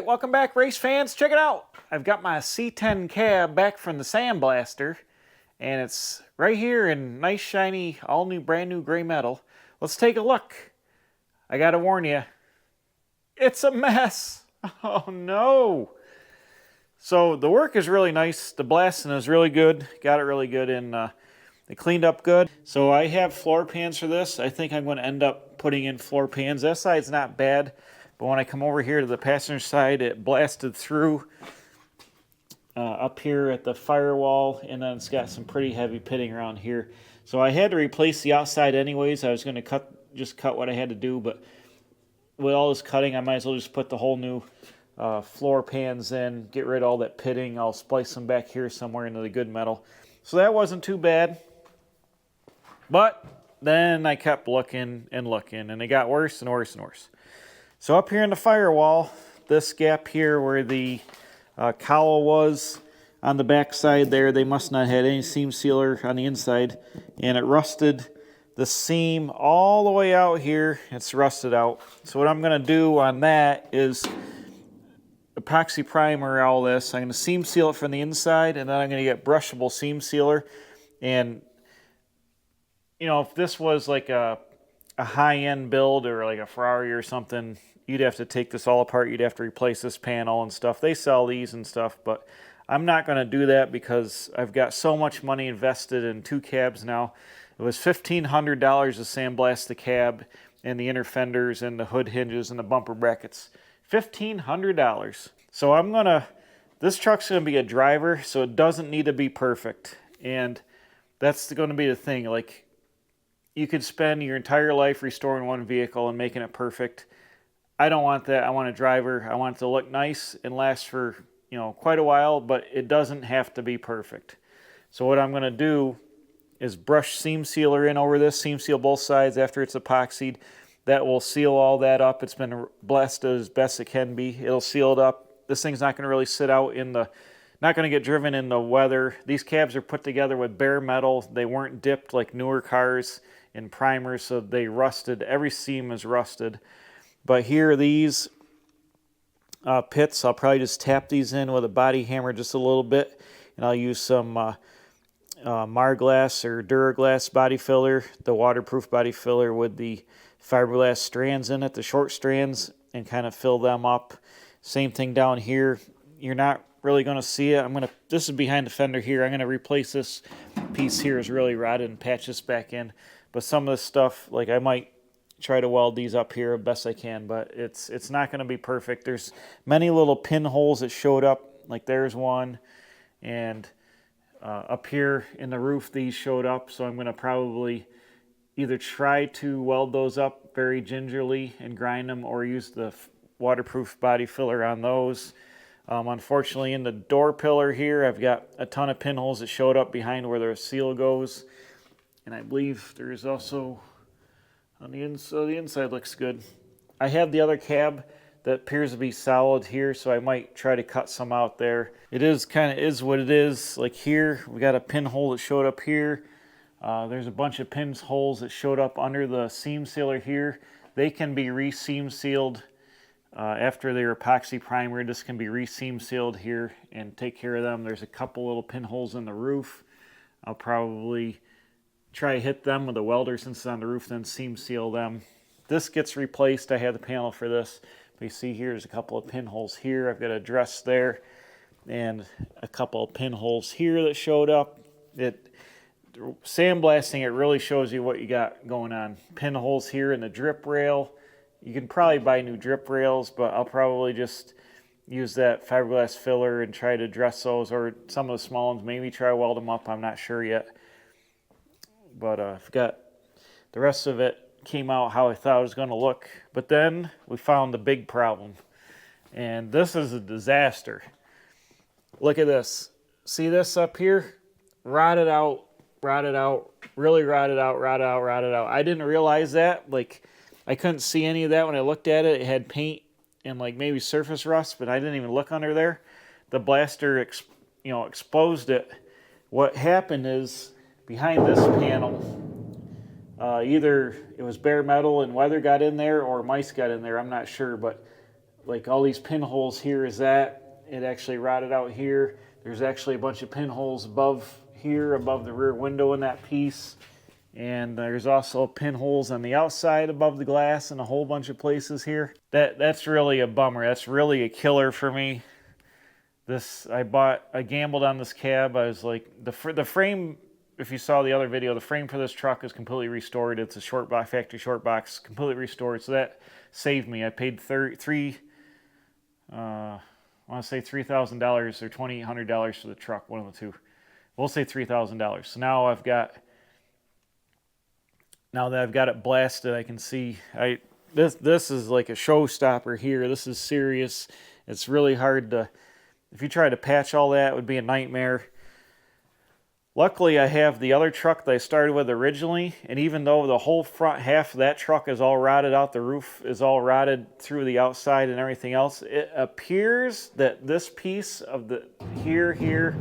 right, welcome back, race fans. Check it out. I've got my C10 cab back from the sandblaster, and it's right here in nice, shiny, all new, brand new gray metal. Let's take a look. I gotta warn you, it's a mess. Oh no. So the work is really nice. The blasting is really good. Got it really good, and they cleaned up good. So I have floor pans for this. I think I'm going to end up putting in floor pans. That side's not bad, but when I come over here to the passenger side, it blasted through up here at the firewall, and then it's got some pretty heavy pitting around here. So I had to replace the outside anyways. I was going to just cut what I had to do, but with all this cutting, I might as well just put the whole new floor pans in, get rid of all that pitting. I'll splice them back here somewhere into the good metal. So that wasn't too bad. But then I kept looking and looking, and it got worse and worse and worse. So up here in the firewall, this gap here where the cowl was on the back side there, they must not have had any seam sealer on the inside, and it rusted the seam all the way out here. It's rusted out. So what I'm going to do on that is epoxy primer all this. I'm going to seam seal it from the inside, and then I'm going to get brushable seam sealer. And you know, if this was like a high-end build or like a Ferrari or something, you'd have to take this all apart. You'd have to replace this panel and stuff. They sell these and stuff, but I'm not going to do that because I've got so much money invested in two cabs now. It was $1,500 to sandblast the cab and the inner fenders and the hood hinges and the bumper brackets. $1,500. So this truck's going to be a driver, so it doesn't need to be perfect. And that's going to be the thing. Like, you could spend your entire life restoring one vehicle and making it perfect. I don't want that. I want a driver. I want it to look nice and last for, you know, quite a while, but it doesn't have to be perfect. So what I'm going to do is brush seam sealer in over this, seam seal both sides after it's epoxied. That will seal all that up. It's been blasted as best it can be. It'll seal it up. This thing's not going to really sit out in the, not going to get driven in the weather. These cabs are put together with bare metal. They weren't dipped like newer cars in primers, so they rusted. Every seam is rusted. But here, these pits, I'll probably just tap these in with a body hammer just a little bit, and I'll use some Marglass or Duraglass body filler, the waterproof body filler with the fiberglass strands in it, the short strands, and kind of fill them up. Same thing down here. You're not really going to see it. This is behind the fender here. I'm going to replace this piece here. Is really rotted and patch this back in. But some of this stuff, like, I might try to weld these up here best I can, but it's not going to be perfect. There's many little pinholes that showed up, like there's one, and up here in the roof these showed up, so I'm going to probably either try to weld those up very gingerly and grind them, or use the waterproof body filler on those. Unfortunately, in the door pillar here, I've got a ton of pinholes that showed up behind where the seal goes, and I believe there's also on the inside. The inside looks good. I have the other cab that appears to be solid here, so I might try to cut some out there. It is kind of is what it is. Like here, we got a pinhole that showed up here. There's a bunch of pinholes that showed up under the seam sealer here. They can be re-seam sealed after they're epoxy primer. This can be re-seam sealed here and take care of them. There's a couple little pinholes in the roof. I'll probably try to hit them with a welder since it's on the roof, then seam seal them. This gets replaced. I have the panel for this. But you see here, there's a couple of pinholes here. I've got a dress there and a couple of pinholes here that showed up. Sandblasting, it really shows you what you got going on. Pinholes here in the drip rail. You can probably buy new drip rails, but I'll probably just use that fiberglass filler and try to dress those, or some of the small ones, maybe try to weld them up. I'm not sure yet. But I've got the rest of it came out how I thought it was going to look. But then we found the big problem. And this is a disaster. Look at this. See this up here? Rotted out, really rotted out. I didn't realize that. Like, I couldn't see any of that when I looked at it. It had paint and like maybe surface rust, but I didn't even look under there. The blaster exposed it. What happened is, behind this panel, either it was bare metal and weather got in there or mice got in there. I'm not sure, but like all these pinholes here is that. It actually rotted out here. There's actually a bunch of pinholes above here, above the rear window in that piece. And there's also pinholes on the outside above the glass in a whole bunch of places here. That's really a bummer. That's really a killer for me. I gambled on this cab. I was like, the frame, if you saw the other video, the frame for this truck is completely restored. It's a factory short box, completely restored. So that saved me. I paid I want to say $3,000 or $2,800 for the truck, one of the two. We'll say $3,000. So now that I've got it blasted, I can see this is like a showstopper here. This is serious. It's really hard to, if you try to patch all that, it would be a nightmare. Luckily, I have the other truck that I started with originally, and even though the whole front half of that truck is all rotted out, the roof is all rotted through the outside and everything else, it appears that this piece of the here,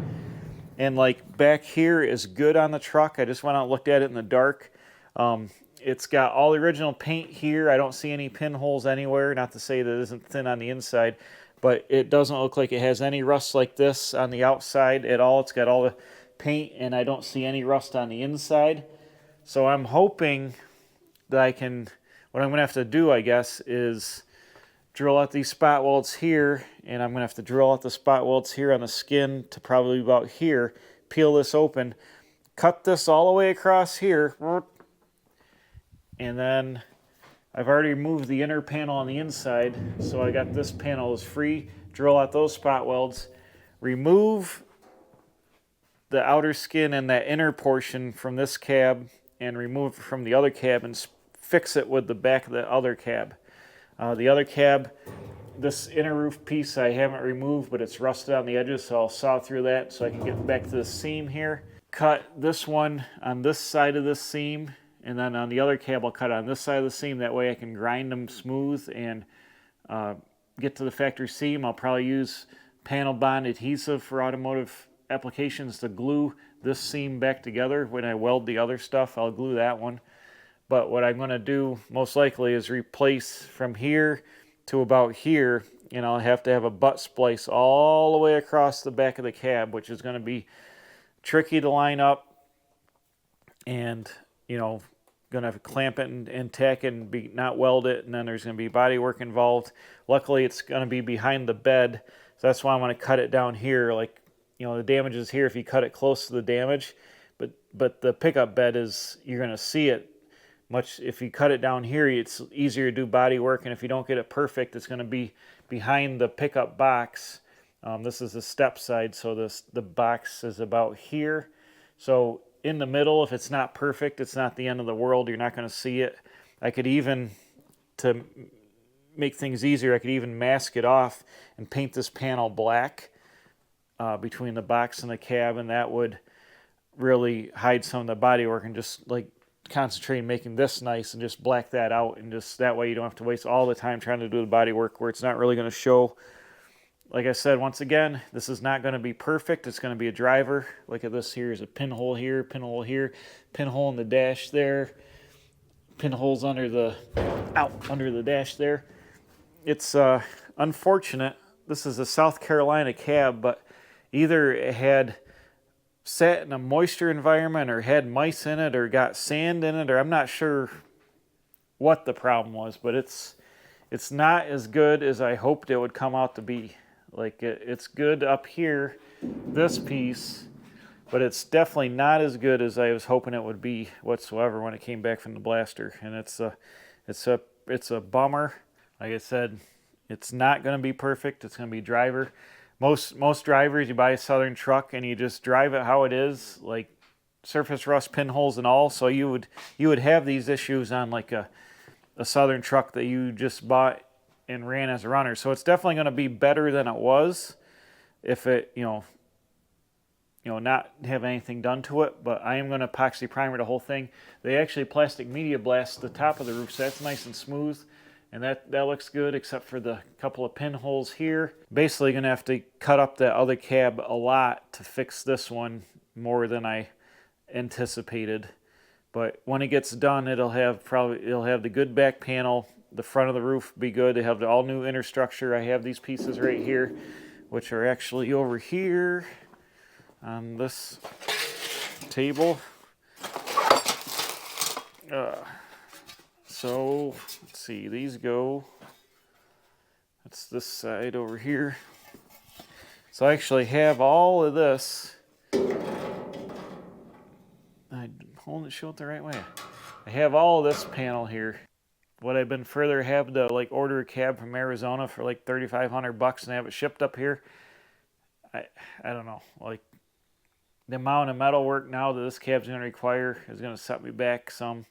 and like back here is good on the truck. I just went out and looked at it in the dark. It's got all the original paint here. I don't see any pinholes anywhere. Not to say that it isn't thin on the inside, but it doesn't look like it has any rust like this on the outside at all. It's got all the paint, and I don't see any rust on the inside. So I'm hoping that what I'm going to have to do, I guess, is drill out these spot welds here, and I'm going to have to drill out the spot welds here on the skin to probably about here, peel this open, cut this all the way across here, and then I've already removed the inner panel on the inside, so I got this panel is free, drill out those spot welds, remove the outer skin and that inner portion from this cab and remove it from the other cab and fix it with the back of the other cab. The other cab, this inner roof piece I haven't removed, but it's rusted on the edges, so I'll saw through that so I can get back to the seam here. Cut this one on this side of this seam, and then on the other cab I'll cut on this side of the seam. That way I can grind them smooth and get to the factory seam. I'll probably use panel bond adhesive for automotive applications to glue this seam back together. When I weld the other stuff, I'll glue that one. But what I'm going to do most likely is replace from here to about here, and I'll have to have a butt splice all the way across the back of the cab, which is going to be tricky to line up, and going to have to clamp it and tack it and not weld it, and then there's going to be body work involved. Luckily, it's going to be behind the bed, so that's why I want to cut it down here. Like, the damage is here if you cut it close to the damage, but the pickup bed is, you're going to see it much. If you cut it down here, it's easier to do body work, and if you don't get it perfect, it's going to be behind the pickup box. This is the step side, so the box is about here. So in the middle, if it's not perfect, it's not the end of the world. You're not going to see it. I could even, to make things easier, I could even mask it off and paint this panel black between the box and the cab, and that would really hide some of the bodywork, and just like concentrate on making this nice and just black that out, and just that way you don't have to waste all the time trying to do the bodywork where it's not really going to show. Like I said, once again, this is not going to be perfect. It's going to be a driver. Look at this. Here's a pinhole here, pinhole here, pinhole in the dash there, pinholes under the dash there. It's unfortunate. This is a South Carolina cab, but either it had sat in a moisture environment or had mice in it or got sand in it, or I'm not sure what the problem was, but it's not as good as I hoped it would come out to be. Like, it's good up here, this piece, but it's definitely not as good as I was hoping it would be whatsoever when it came back from the blaster. And it's a bummer. Like I said, it's not going to be perfect. It's going to be driver. Most drivers, you buy a Southern truck and you just drive it how it is, like surface rust, pinholes and all. So you would have these issues on like a Southern truck that you just bought and ran as a runner. So it's definitely going to be better than it was if it, not have anything done to it. But I am going to epoxy primer the whole thing. They actually plastic media blast the top of the roof, so that's nice and smooth. And that looks good, except for the couple of pinholes here. Basically going to have to cut up that other cab a lot to fix this one, more than I anticipated. But when it gets done, it'll have the good back panel, the front of the roof be good. They have the all new inner structure. I have these pieces right here, which are actually over here on this table. So let's see, these go, that's this side over here. So I actually have all of this. I'm holding it, show it the right way. I have all of this panel here. What I've been further have to like order a cab from Arizona for like $3,500 and have it shipped up here. I don't know, like the amount of metal work now that this cab's going to require is going to set me back some,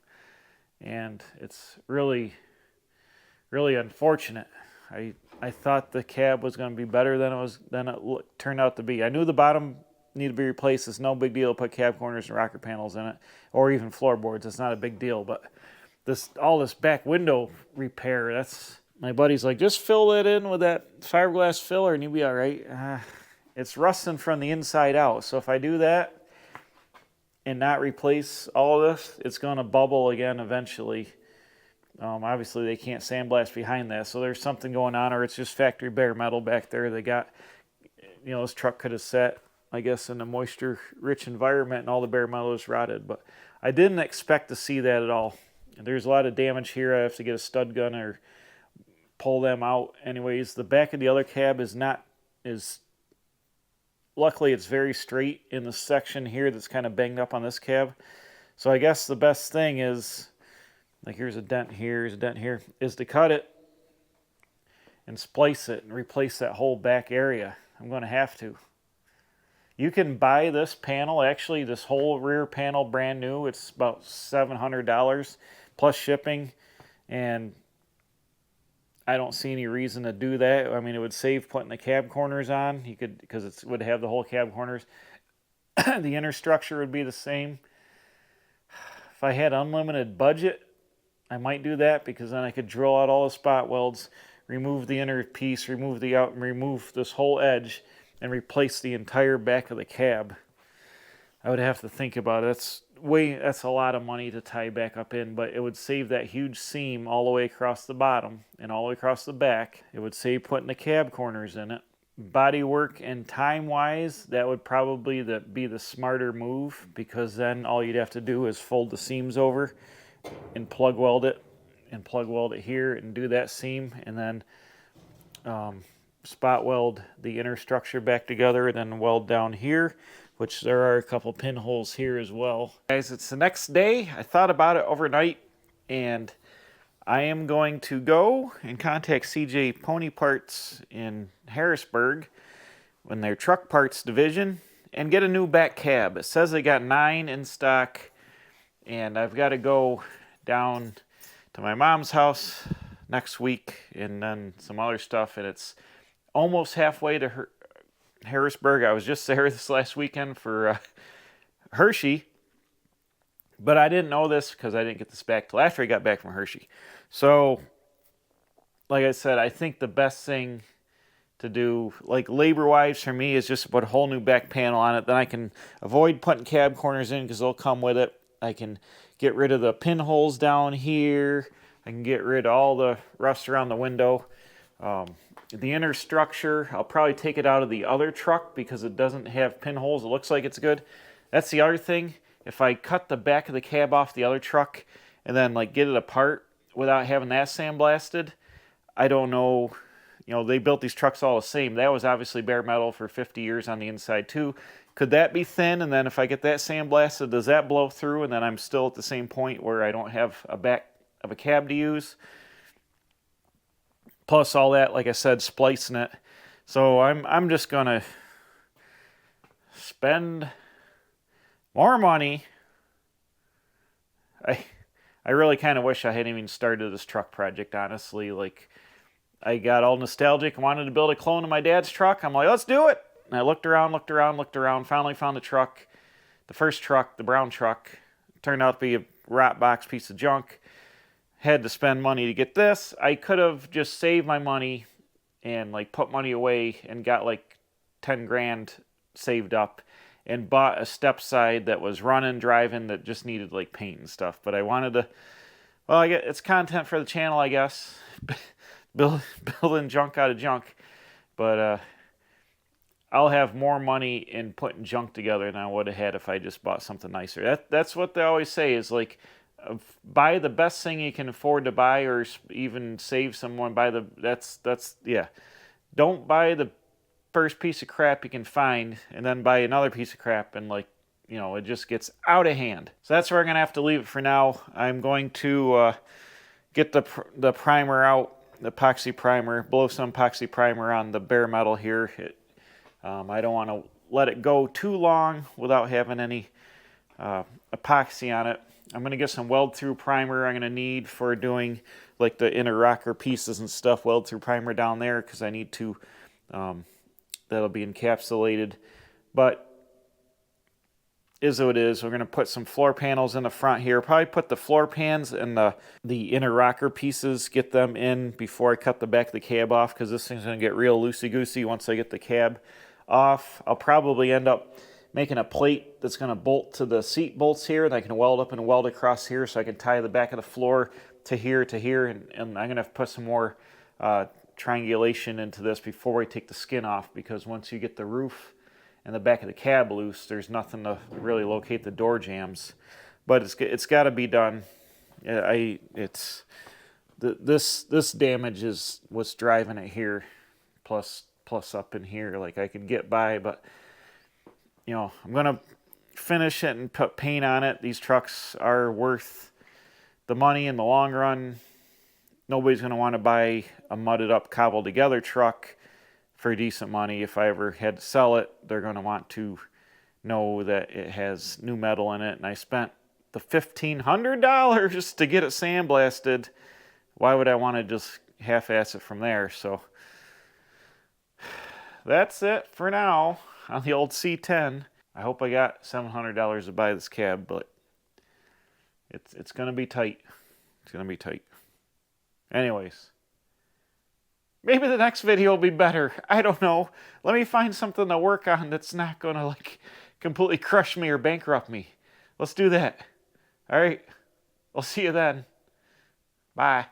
and it's really, really unfortunate. I thought the cab was going to be better than it turned out to be. I knew the bottom needed to be replaced. It's no big deal to put cab corners and rocker panels in it, or even floorboards. It's not a big deal, but all this back window repair, that's, my buddy's like, just fill it in with that fiberglass filler and you'll be all right. It's rusting from the inside out, so if I do that and not replace all of this, it's going to bubble again eventually. Obviously they can't sandblast behind that, so there's something going on, or it's just factory bare metal back there. They got, this truck could have sat, I guess, in a moisture rich environment and all the bare metal is rotted, but I didn't expect to see that at all. There's a lot of damage here. I have to get a stud gun or pull them out. Anyways, the back of the other cab luckily it's very straight in the section here that's kind of banged up on this cab. So I guess the best thing is, like here's a dent here, here's a dent here, is to cut it and splice it and replace that whole back area. I'm going to have to. You can buy this panel, actually this whole rear panel brand new. It's about $700 plus shipping, and I don't see any reason to do that. I mean, it would save putting the cab corners on. You could, because it would have the whole cab corners. The inner structure would be the same. If I had unlimited budget, I might do that, because then I could drill out all the spot welds, remove the inner piece, remove the out, and remove this whole edge, and replace the entire back of the cab. I would have to think about it. That's a lot of money to tie back up in, but it would save that huge seam all the way across the bottom and all the way across the back. It would save putting the cab corners in it. Body work and time-wise, that would probably be the smarter move, because then all you'd have to do is fold the seams over and plug weld it here and do that seam, and then spot weld the inner structure back together, and then weld down here, which there are a couple pinholes here as well. Guys, it's the next day. I thought about it overnight, and I am going to go and contact CJ Pony Parts in Harrisburg in their truck parts division and get a new back cab. It says they got 9 in stock, and I've got to go down to my mom's house next week and then some other stuff, and it's almost halfway to Harrisburg. I was just there this last weekend for Hershey, but I didn't know this because I didn't get this back till after I got back from Hershey. So, like I said, I think the best thing to do, like labor-wise for me, is just put a whole new back panel on it. Then I can avoid putting cab corners in because they'll come with it. I can get rid of the pinholes down here. I can get rid of all the rust around the window. The inner structure, I'll probably take it out of the other truck because it doesn't have pinholes. It looks like it's good. That's the other thing. If I cut the back of the cab off the other truck and then like get it apart without having that sandblasted, I don't know. They built these trucks all the same. That was obviously bare metal for 50 years on the inside too. Could that be thin? And then if I get that sandblasted, does that blow through? And then I'm still at the same point where I don't have a back of a cab to use. Plus all that, like I said, splicing it. So I'm just gonna spend more money. I really kind of wish I hadn't even started this truck project, honestly. Like, I got all nostalgic and wanted to build a clone of my dad's truck. I'm like, let's do it. And I looked around, finally found the truck. The first truck, the brown truck, turned out to be a rot box piece of junk. Had to spend money to get this. I could have just saved my money and like put money away and got like 10 grand saved up and bought a step side that was running, driving, that just needed like paint and stuff. But I wanted Well, I get it's content for the channel, I guess. Building junk out of junk. But I'll have more money in putting junk together than I would have had if I just bought something nicer. That's what they always say is like, buy the best thing you can afford to buy, or even save someone. Buy the yeah. Don't buy the first piece of crap you can find, and then buy another piece of crap, and like, it just gets out of hand. So that's where I'm gonna have to leave it for now. I'm going to get the primer out, the epoxy primer, blow some epoxy primer on the bare metal here. I don't want to let it go too long without having any epoxy on it. I'm going to get some weld-through primer I'm going to need for doing like the inner rocker pieces and stuff. Weld-through primer down there because I need to, that'll be encapsulated. But is what it is. We're going to put some floor panels in the front here. Probably put the floor pans and the inner rocker pieces, get them in before I cut the back of the cab off, because this thing's going to get real loosey-goosey once I get the cab off. I'll probably end up making a plate that's going to bolt to the seat bolts here, and I can weld up and weld across here so I can tie the back of the floor to here, and I'm going to have to put some more triangulation into this before I take the skin off, because once you get the roof and the back of the cab loose, there's nothing to really locate the door jambs. But it's got to be done. This damage is what's driving it here, plus up in here. Like, I could get by, but I'm gonna finish it and put paint on it. These trucks are worth the money in the long run. Nobody's gonna want to buy a mudded up, cobbled together truck for decent money. If I ever had to sell it, they're gonna want to know that it has new metal in it, and I spent the $1,500 to get it sandblasted. Why would I want to just half-ass it from there? So that's it for now on the old C10. I hope I got $700 to buy this cab, but it's gonna be tight. It's gonna be tight. Anyways, maybe the next video will be better. I don't know. Let me find something to work on that's not gonna like completely crush me or bankrupt me. Let's do that. All right. I'll see you then. Bye.